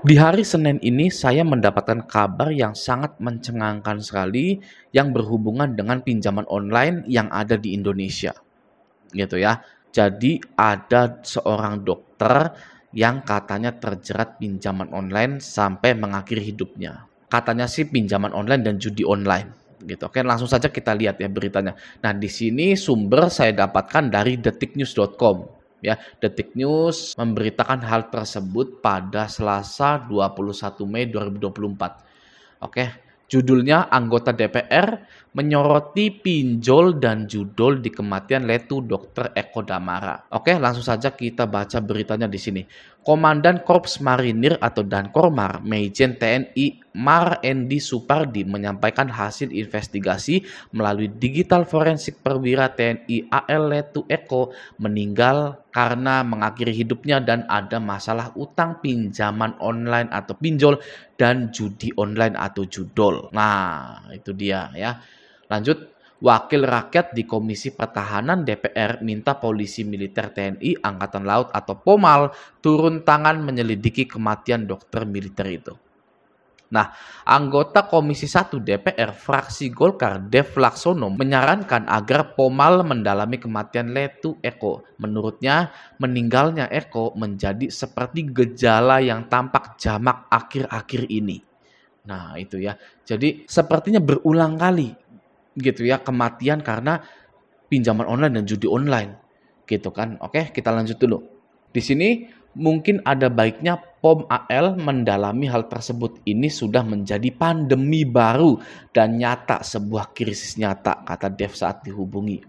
Di hari Senin ini saya mendapatkan kabar yang sangat mencengangkan sekali yang berhubungan dengan pinjaman online yang ada di Indonesia, gitu ya. Jadi ada seorang dokter yang katanya terjerat pinjaman online sampai mengakhiri hidupnya. Katanya sih pinjaman online dan judi online, gitu. Oke, langsung saja kita lihat ya beritanya. Nah, di sini sumber saya dapatkan dari detiknews.com. Ya, Detik News memberitakan hal tersebut pada Selasa 21 Mei 2024. Oke, judulnya anggota DPR menyoroti pinjol dan judol di kematian Letu Dr. Eko Damara. Oke, langsung saja kita baca beritanya di sini. Komandan Korps Marinir atau Dankormar, Maijen TNI Mar Endi Supardi menyampaikan hasil investigasi melalui digital forensik perwira TNI AL Letu Eko meninggal karena mengakhiri hidupnya dan ada masalah utang pinjaman online atau pinjol dan judi online atau judol. Nah, itu dia ya. Lanjut, Wakil Rakyat di Komisi Pertahanan DPR minta Polisi Militer TNI Angkatan Laut atau POMAL turun tangan menyelidiki kematian dokter militer itu. Nah, anggota Komisi 1 DPR fraksi Golkar Dev Laksono menyarankan agar POMAL mendalami kematian Letu Eko. Menurutnya, meninggalnya Eko menjadi seperti gejala yang tampak jamak akhir-akhir ini. Nah, itu ya. Jadi, sepertinya berulang kali gitu ya kematian karena pinjaman online dan judi online. Gitu kan. Oke, kita lanjut dulu. Di sini mungkin ada baiknya POM AL mendalami hal tersebut. Ini sudah menjadi pandemi baru dan nyata, sebuah krisis nyata, kata Dev saat dihubungi.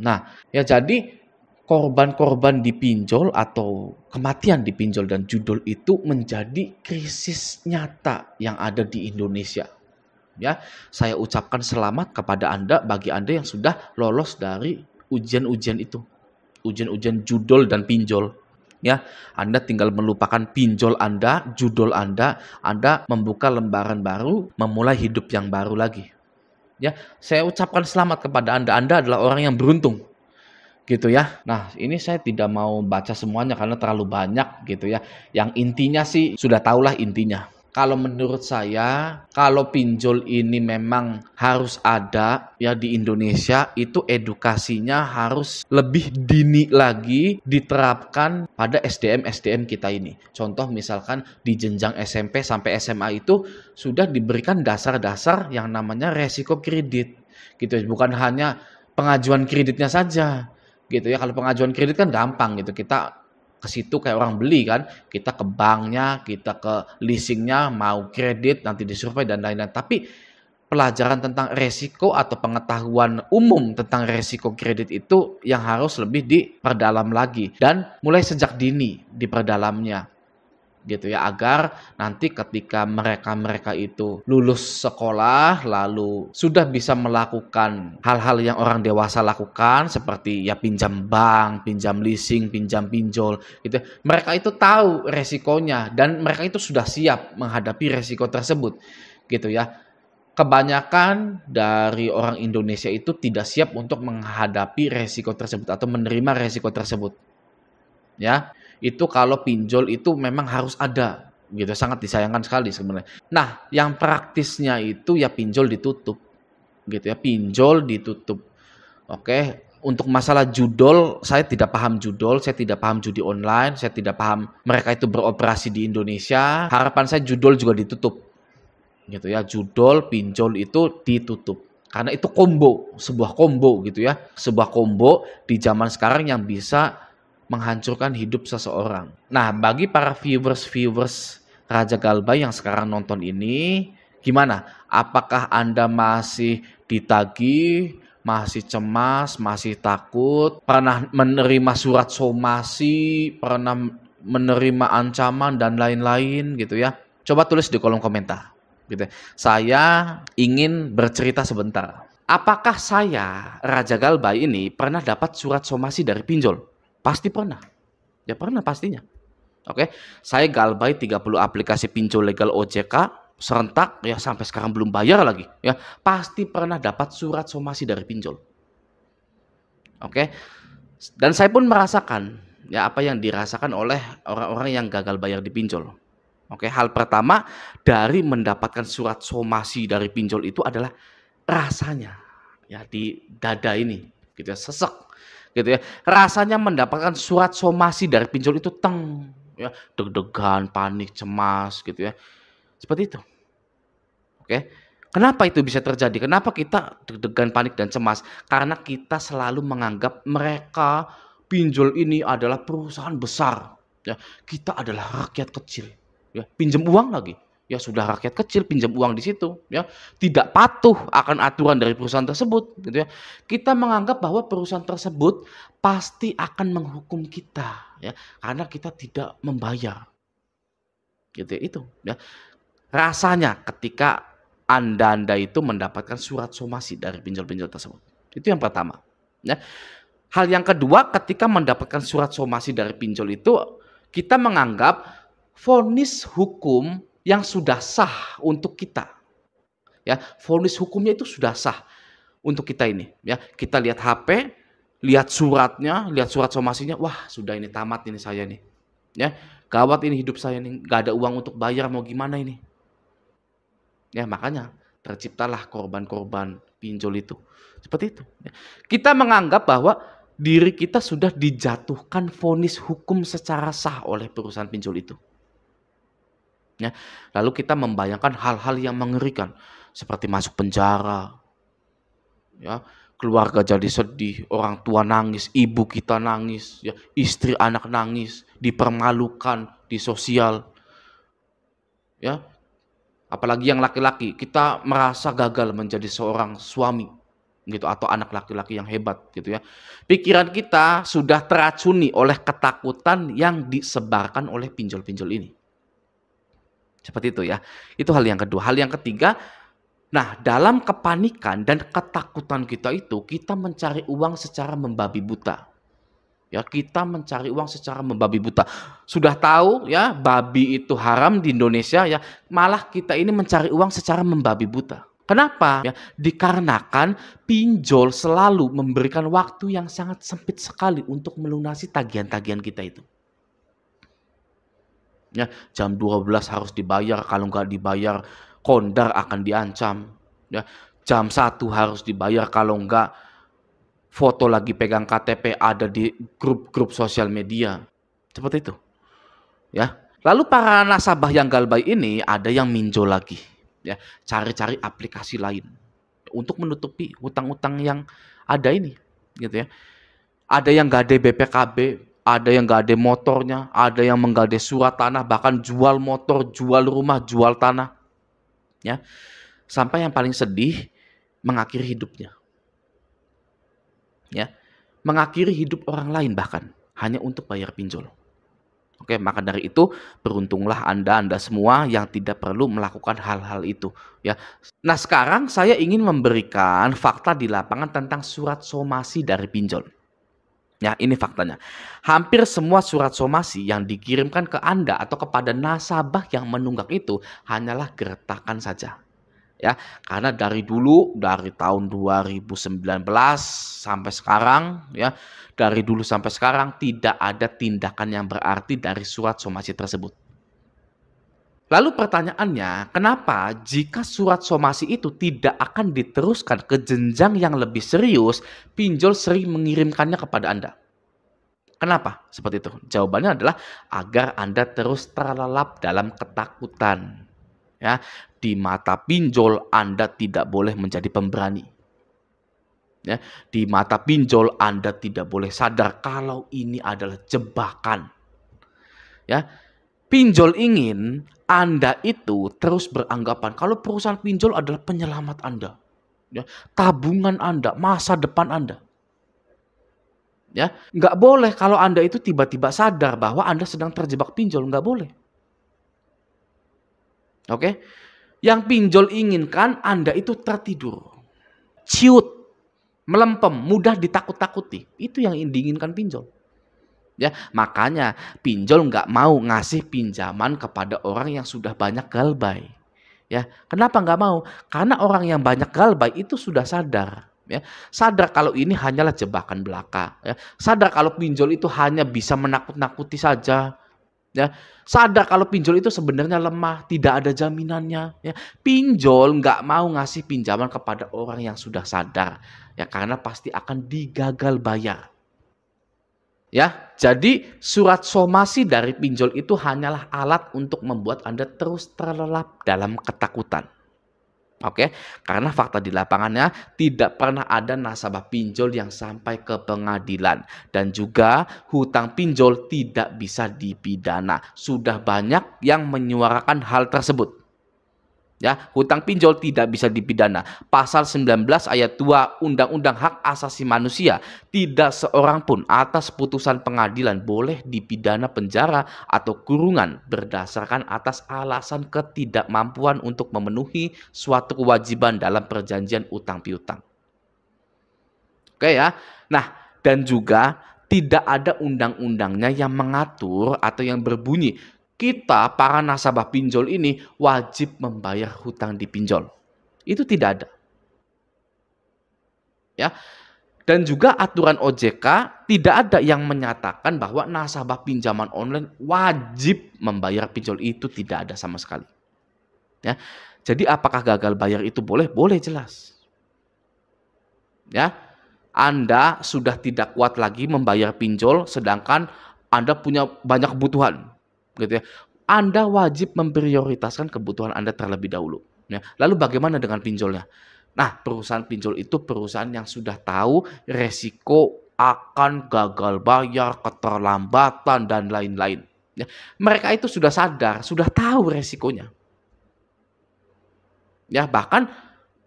Nah, ya jadi korban-korban dipinjol atau kematian dipinjol dan judol itu menjadi krisis nyata yang ada di Indonesia. Ya, saya ucapkan selamat kepada Anda bagi Anda yang sudah lolos dari ujian-ujian itu. Ujian-ujian judol dan pinjol. Ya, Anda tinggal melupakan pinjol Anda, judol Anda membuka lembaran baru, memulai hidup yang baru lagi. Ya, saya ucapkan selamat kepada Anda. Anda adalah orang yang beruntung. Gitu ya. Nah, ini saya tidak mau baca semuanya karena terlalu banyak gitu ya. Yang intinya sih sudah tahulah intinya. Kalau menurut saya, kalau pinjol ini memang harus ada ya di Indonesia, itu edukasinya harus lebih dini lagi diterapkan pada SDM-SDM kita ini. Contoh misalkan di jenjang SMP sampai SMA itu sudah diberikan dasar-dasar yang namanya resiko kredit. Gitu, bukan hanya pengajuan kreditnya saja gitu ya. Kalau pengajuan kredit kan gampang gitu, kita ke situ kayak orang beli kan, kita ke banknya, kita ke leasingnya, mau kredit nanti disurvei dan lain-lain. Tapi pelajaran tentang resiko atau pengetahuan umum tentang resiko kredit itu yang harus lebih diperdalam lagi dan mulai sejak dini diperdalamnya gitu ya, agar nanti ketika mereka-mereka itu lulus sekolah lalu sudah bisa melakukan hal-hal yang orang dewasa lakukan seperti ya pinjam bank, pinjam leasing, pinjam pinjol gitu. Mereka itu tahu resikonya dan mereka itu sudah siap menghadapi resiko tersebut gitu ya. Kebanyakan dari orang Indonesia itu tidak siap untuk menghadapi resiko tersebut atau menerima resiko tersebut. Ya, itu kalau pinjol itu memang harus ada gitu, sangat disayangkan sekali sebenarnya. Nah, yang praktisnya itu ya pinjol ditutup gitu ya, pinjol ditutup. Oke, untuk masalah judol, saya tidak paham judol, saya tidak paham judi online, saya tidak paham mereka itu beroperasi di Indonesia. Harapan saya judol juga ditutup gitu ya, judol pinjol itu ditutup. Karena itu sebuah combo gitu ya, sebuah combo di zaman sekarang yang bisa menghancurkan hidup seseorang. Nah, bagi para viewers Raja Galbay yang sekarang nonton ini, gimana? Apakah Anda masih ditagih, masih cemas, masih takut, pernah menerima surat somasi, pernah menerima ancaman dan lain-lain gitu ya? Coba tulis di kolom komentar. Gitu. Saya ingin bercerita sebentar. Apakah saya, Raja Galbay ini, pernah dapat surat somasi dari pinjol? Pasti pernah. Ya pernah pastinya. Oke, saya Galbay 30 aplikasi pinjol legal OJK serentak ya sampai sekarang belum bayar lagi ya. Pasti pernah dapat surat somasi dari pinjol. Oke. Dan saya pun merasakan ya apa yang dirasakan oleh orang-orang yang gagal bayar di pinjol. Oke, hal pertama dari mendapatkan surat somasi dari pinjol itu adalah rasanya, ya di dada ini, gitu ya, sesek, gitu ya. Rasanya mendapatkan surat somasi dari pinjol itu ya, deg-degan, panik, cemas, gitu ya. Seperti itu, oke. Kenapa itu bisa terjadi? Kenapa kita deg-degan, panik, dan cemas? Karena kita selalu menganggap mereka pinjol ini adalah perusahaan besar, ya. Kita adalah rakyat kecil, ya. Pinjam uang lagi, ya sudah rakyat kecil pinjam uang di situ, ya. Tidak patuh akan aturan dari perusahaan tersebut, gitu ya. Kita menganggap bahwa perusahaan tersebut pasti akan menghukum kita, ya, karena kita tidak membayar, gitu ya. Itu, ya. Rasanya ketika Anda itu mendapatkan surat somasi dari pinjol-pinjol tersebut. Itu yang pertama, ya. Hal yang kedua, ketika mendapatkan surat somasi dari pinjol itu, kita menganggap vonis hukum yang sudah sah untuk kita. Ya, vonis hukumnya itu sudah sah untuk kita ini, ya. Kita lihat HP, lihat suratnya, lihat surat somasinya, wah, sudah ini tamat ini saya nih. Ya, gawat ini hidup saya nih, nggak ada uang untuk bayar, mau gimana ini? Ya, makanya terciptalah korban-korban pinjol itu. Seperti itu, ya. Kita menganggap bahwa diri kita sudah dijatuhkan vonis hukum secara sah oleh perusahaan pinjol itu. Ya, lalu kita membayangkan hal-hal yang mengerikan seperti masuk penjara, ya, keluarga jadi sedih, orang tua nangis, ibu kita nangis, ya, istri anak nangis, dipermalukan di sosial, ya. Apalagi yang laki-laki, kita merasa gagal menjadi seorang suami gitu atau anak laki-laki yang hebat gitu ya. Pikiran kita sudah teracuni oleh ketakutan yang disebarkan oleh pinjol-pinjol ini. Seperti itu ya. Itu hal yang kedua. Hal yang ketiga, nah dalam kepanikan dan ketakutan kita itu, kita mencari uang secara membabi buta. Ya, kita mencari uang secara membabi buta. Sudah tahu ya, babi itu haram di Indonesia ya, malah kita ini mencari uang secara membabi buta. Kenapa? Ya, dikarenakan pinjol selalu memberikan waktu yang sangat sempit sekali untuk melunasi tagihan-tagihan kita itu. Ya, jam 12 harus dibayar, kalau nggak dibayar kondar akan diancam. Ya, jam 1 harus dibayar, kalau nggak foto lagi pegang KTP ada di grup-grup sosial media. Seperti itu. Ya. Lalu para nasabah yang galbay ini ada yang minjol lagi. Ya, cari-cari aplikasi lain untuk menutupi hutang-hutang yang ada ini, gitu ya. Ada yang gade BPKB, ada yang gade motornya, ada yang menggade surat tanah, bahkan jual motor, jual rumah, jual tanah. Ya. Sampai yang paling sedih mengakhiri hidupnya. Ya, mengakhiri hidup orang lain bahkan hanya untuk bayar pinjol. Oke, maka dari itu beruntunglah Anda semua yang tidak perlu melakukan hal-hal itu, ya. Nah, sekarang saya ingin memberikan fakta di lapangan tentang surat somasi dari pinjol. Ya, ini faktanya. Hampir semua surat somasi yang dikirimkan ke Anda atau kepada nasabah yang menunggak itu hanyalah gertakan saja. Ya, karena dari dulu, dari tahun 2019 sampai sekarang, ya, dari dulu sampai sekarang tidak ada tindakan yang berarti dari surat somasi tersebut. Lalu pertanyaannya, kenapa jika surat somasi itu tidak akan diteruskan ke jenjang yang lebih serius, pinjol sering mengirimkannya kepada Anda? Kenapa seperti itu? Jawabannya adalah agar Anda terus terlelap dalam ketakutan. Ya, di mata pinjol Anda tidak boleh menjadi pemberani. Ya, di mata pinjol Anda tidak boleh sadar kalau ini adalah jebakan. Ya, pinjol ingin Anda itu terus beranggapan kalau perusahaan pinjol adalah penyelamat Anda. Ya, tabungan Anda, masa depan Anda. Ya, nggak boleh kalau Anda itu tiba-tiba sadar bahwa Anda sedang terjebak pinjol, nggak boleh. Oke, yang pinjol inginkan Anda itu tertidur, ciut, melempem, mudah ditakut-takuti. Itu yang diinginkan pinjol. Ya, makanya pinjol nggak mau ngasih pinjaman kepada orang yang sudah banyak galbay. Ya, kenapa nggak mau? Karena orang yang banyak galbay itu sudah sadar. Ya, sadar kalau ini hanyalah jebakan belaka. Ya, sadar kalau pinjol itu hanya bisa menakut-nakuti saja. Ya, sadar kalau pinjol itu sebenarnya lemah, tidak ada jaminannya, ya. Pinjol nggak mau ngasih pinjaman kepada orang yang sudah sadar, ya karena pasti akan digagal bayar. Ya, jadi surat somasi dari pinjol itu hanyalah alat untuk membuat Anda terus terlelap dalam ketakutan. Oke, karena fakta di lapangannya tidak pernah ada nasabah pinjol yang sampai ke pengadilan dan juga hutang pinjol tidak bisa dipidana. Sudah banyak yang menyuarakan hal tersebut. Ya, hutang pinjol tidak bisa dipidana. Pasal 19 ayat 2 Undang-Undang Hak Asasi Manusia, tidak seorang pun atas putusan pengadilan boleh dipidana penjara atau kurungan berdasarkan atas alasan ketidakmampuan untuk memenuhi suatu kewajiban dalam perjanjian utang piutang. Oke ya. Nah, dan juga tidak ada undang-undangnya yang mengatur atau yang berbunyi kita para nasabah pinjol ini wajib membayar hutang di pinjol. Itu tidak ada. Ya. Dan juga aturan OJK tidak ada yang menyatakan bahwa nasabah pinjaman online wajib membayar pinjol, itu tidak ada sama sekali. Ya. Jadi apakah gagal bayar itu boleh? Boleh, jelas. Ya. Anda sudah tidak kuat lagi membayar pinjol sedangkan Anda punya banyak kebutuhan, gitu ya. Anda wajib memprioritaskan kebutuhan Anda terlebih dahulu, ya. Lalu bagaimana dengan pinjolnya? Nah, perusahaan pinjol itu perusahaan yang sudah tahu resiko akan gagal bayar, keterlambatan, dan lain-lain. Ya, mereka itu sudah sadar, sudah tahu resikonya. Ya, bahkan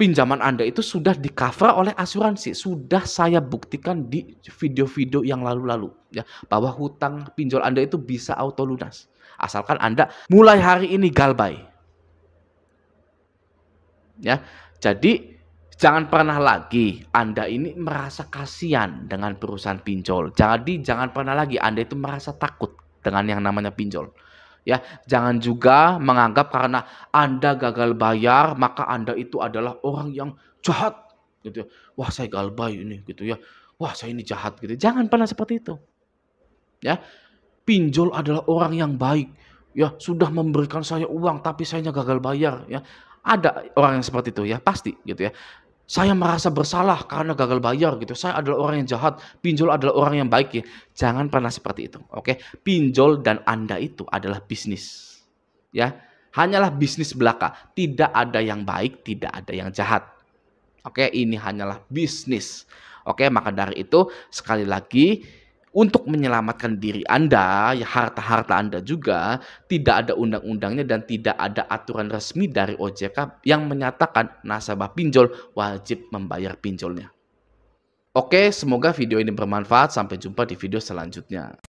pinjaman Anda itu sudah di-cover oleh asuransi. Sudah saya buktikan di video-video yang lalu-lalu, ya, bahwa hutang pinjol Anda itu bisa auto lunas. Asalkan Anda mulai hari ini galbay. Ya, jadi jangan pernah lagi Anda ini merasa kasihan dengan perusahaan pinjol. Jadi jangan pernah lagi Anda itu merasa takut dengan yang namanya pinjol. Ya, jangan juga menganggap karena Anda gagal bayar maka Anda itu adalah orang yang jahat gitu ya. Wah, saya galbay ini gitu ya. Wah, saya ini jahat gitu. Jangan pernah seperti itu. Ya, pinjol adalah orang yang baik. Ya, sudah memberikan saya uang tapi saya gagal bayar ya. Ada orang yang seperti itu ya, pasti gitu ya. Saya merasa bersalah karena gagal bayar gitu. Saya adalah orang yang jahat, pinjol adalah orang yang baik ya. Jangan pernah seperti itu, oke? Pinjol dan Anda itu adalah bisnis. Ya, hanyalah bisnis belaka. Tidak ada yang baik, tidak ada yang jahat. Oke, ini hanyalah bisnis. Oke, maka dari itu sekali lagi untuk menyelamatkan diri Anda, ya harta-harta Anda juga, tidak ada undang-undangnya dan tidak ada aturan resmi dari OJK yang menyatakan nasabah pinjol wajib membayar pinjolnya. Oke, semoga video ini bermanfaat. Sampai jumpa di video selanjutnya.